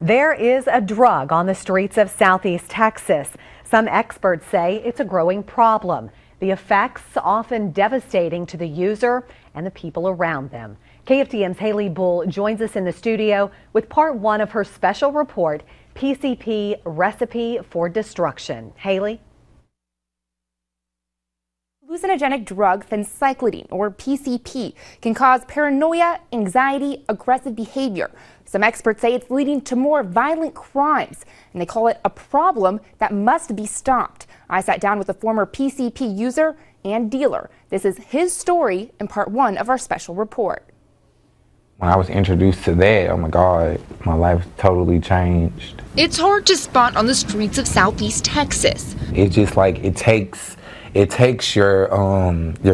There is a drug on the streets of Southeast Texas. Some experts say it's a growing problem. The effects often devastating to the user and the people around them. KFDM's Haley Bull joins us in the studio with part one of her special report, PCP Recipe for Destruction. Haley? Hallucinogenic drug phencyclidine, or PCP, can cause paranoia, anxiety, aggressive behavior. Some experts say it's leading to more violent crimes, and they call it a problem that must be stopped. I sat down with a former PCP user and dealer. This is his story in part one of our special report. When I was introduced to that, oh my God, my life totally changed. It's hard to spot on the streets of Southeast Texas. It's just like it takes your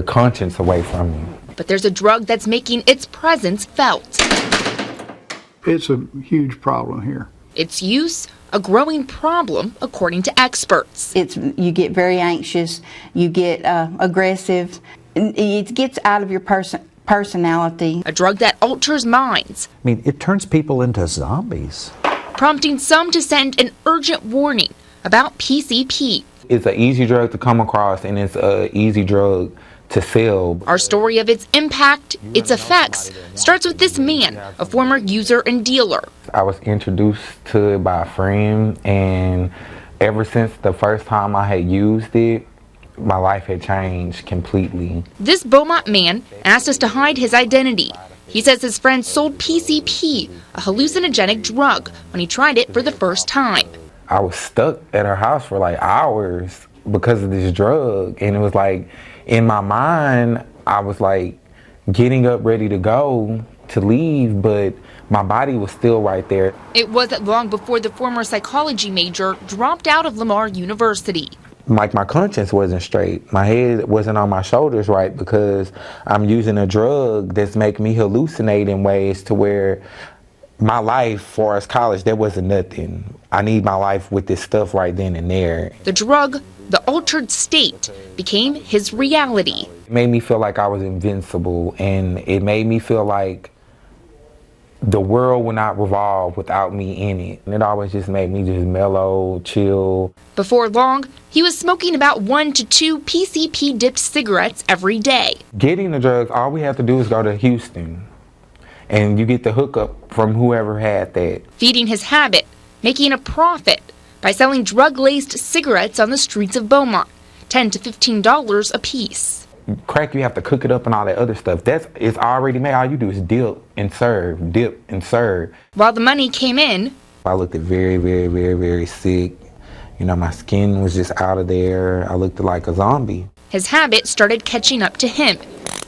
conscience away from you. But there's a drug that's making its presence felt. It's a huge problem here. Its use, a growing problem, according to experts. You get very anxious, you get aggressive, it gets out of your personality. A drug that alters minds. I mean, it turns people into zombies. Prompting some to send an urgent warning about PCP. It's an easy drug to come across, and it's an easy drug to sell. Our story of its impact, its effects, starts with this man, a former user and dealer. I was introduced to it by a friend, and ever since the first time I had used it, my life had changed completely. This Beaumont man asked us to hide his identity. He says his friend sold PCP, a hallucinogenic drug, when he tried it for the first time. I was stuck at her house for like hours because of this drug, and it was like, in my mind, I was like getting up ready to go to leave, but my body was still right there. It wasn't long before the former psychology major dropped out of Lamar University. Like, my conscience wasn't straight. My head wasn't on my shoulders right because I'm using a drug that's making me hallucinate in ways to where my life, for as college, there wasn't nothing. I need my life with this stuff right then and there. The drug, the altered state, became his reality. It made me feel like I was invincible, and it made me feel like the world would not revolve without me in it. And it always just made me just mellow, chill. Before long, he was smoking about 1 to 2 PCP-dipped cigarettes every day. Getting the drugs, all we have to do is go to Houston, and you get the hookup from whoever had that. Feeding his habit, making a profit by selling drug-laced cigarettes on the streets of Beaumont, $10 to $15 a piece. Crack, you have to cook it up and all that other stuff. It's already made. All you do is dip and serve, dip and serve. While the money came in, I looked very, very, very, very sick. You know, my skin was just out of there. I looked like a zombie. His habit started catching up to him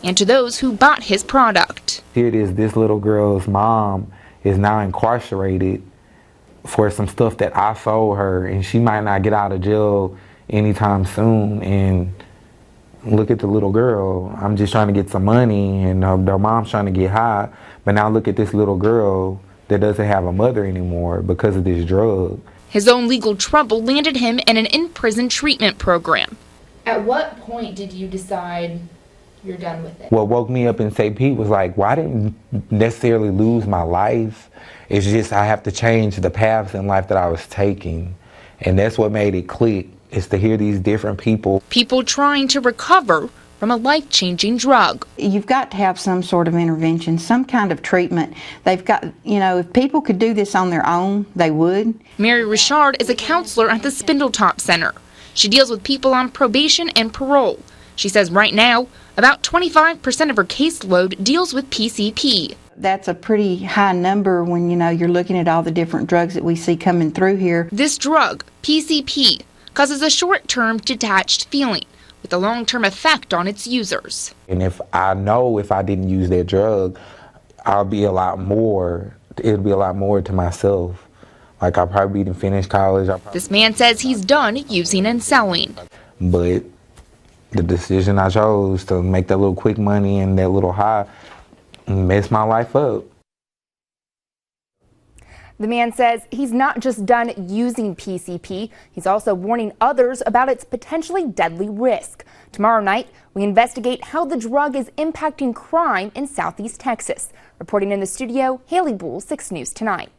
and to those who bought his product. Here it is, this little girl's mom is now incarcerated for some stuff that I sold her, and she might not get out of jail anytime soon. And look at the little girl. I'm just trying to get some money, and their mom's trying to get high. But now look at this little girl that doesn't have a mother anymore because of this drug. His own legal trouble landed him in an in-prison treatment program. At what point did you decide you're done with it? What woke me up in said.He was like, well, I didn't necessarily lose my life. It's just I have to change the paths in life that I was taking. And that's what made it click, is to hear these different people. People trying to recover from a life-changing drug. You've got to have some sort of intervention, some kind of treatment. They've got, you know, if people could do this on their own, they would. Mary Richard is a counselor at the Spindletop Center. She deals with people on probation and parole. She says right now, about 25% of her caseload deals with PCP. That's a pretty high number when, you know, you're looking at all the different drugs that we see coming through here. This drug, PCP, causes a short-term detached feeling with a long-term effect on its users. And if I didn't use that drug, it'll be a lot more to myself. Like, I'll probably be finished college. This man says he's done using and selling. But the decision I chose to make that little quick money and that little high messed my life up. The man says he's not just done using PCP, he's also warning others about its potentially deadly risk. Tomorrow night, we investigate how the drug is impacting crime in Southeast Texas. Reporting in the studio, Haley Bull, 6 News Tonight.